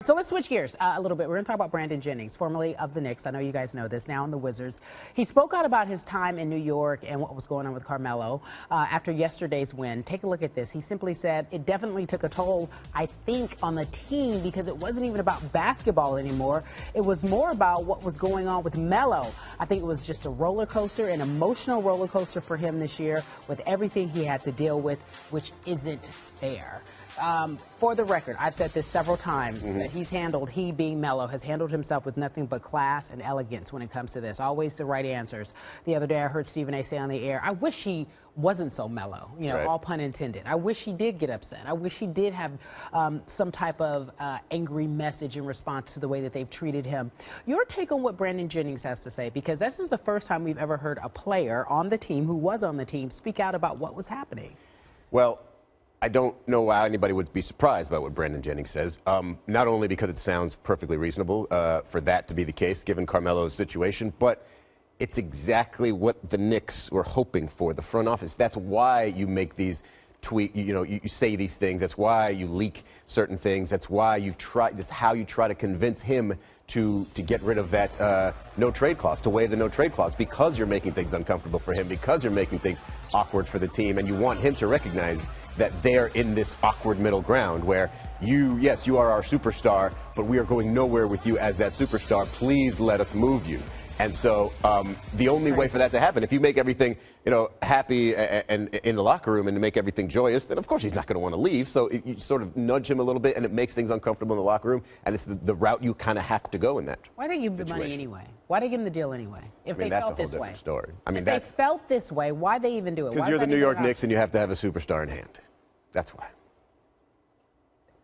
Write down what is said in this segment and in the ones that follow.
So let's switch gears a little bit. We're going to talk about Brandon Jennings, formerly of the Knicks. I know you guys know this, now in the Wizards. He spoke out about his time in New York and what was going on with Carmelo after yesterday's win. Take a look at this. He simply said it definitely took a toll, I think, on the team because it wasn't even about basketball anymore. It was more about what was going on with Melo. I think it was just a roller coaster, an emotional roller coaster for him this year with everything he had to deal with, which isn't fair. For the record, I've said this several times, that he being Melo, has handled himself with nothing but class and elegance when it comes to this. Always the right answers. The other day I heard Stephen A. say on the air, I wish he wasn't so mellow, you know, all pun intended. I wish he did get upset. I wish he did have some type of angry message in response to the way that they've treated him. Your take on what Brandon Jennings has to say, because this is the first time we've ever heard a player on the team who was on the team speak out about what was happening. Well, I don't know why anybody would be surprised by what Brandon Jennings says, not only because it sounds perfectly reasonable for that to be the case, given Carmelo's situation, but it's exactly what the Knicks were hoping for, the front office. That's why you make these you say these things. That's why you leak certain things. That's why that's how you try to convince him to get rid of that no trade clause, to waive the no trade clause, because you're making things uncomfortable for him, because you're making things awkward for the team, and you want him to recognize that they're in this awkward middle ground where yes, you are our superstar, but we are going nowhere with you as that superstar. Please let us move you. And so the only way for that to happen, if you make everything, happy and in the locker room and make everything joyous, then of course he's not going to want to leave. So you sort of nudge him a little bit, and it makes things uncomfortable in the locker room. And it's the route you kind of have to go in that. Why they give him the money anyway? Why they give him the deal anyway? If they felt this way. Story. I mean, if they felt this way, why they even do it? Because you're the New York Knicks and you have to have a superstar in hand. That's why.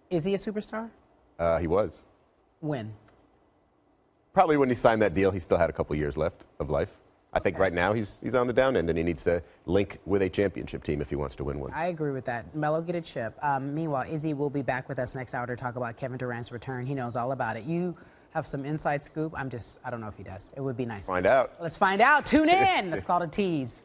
Is he a superstar? He was. When? Probably when he signed that deal, he still had a couple years left of life. I think right now he's on the down end, and he needs to link with a championship team if he wants to win one. I agree with that. Melo, get a chip. Meanwhile, Izzy will be back with us next hour to talk about Kevin Durant's return. He knows all about it. You have some inside scoop. I don't know if he does. It would be nice. Find out. Let's find out. Tune in. Let's call it a tease.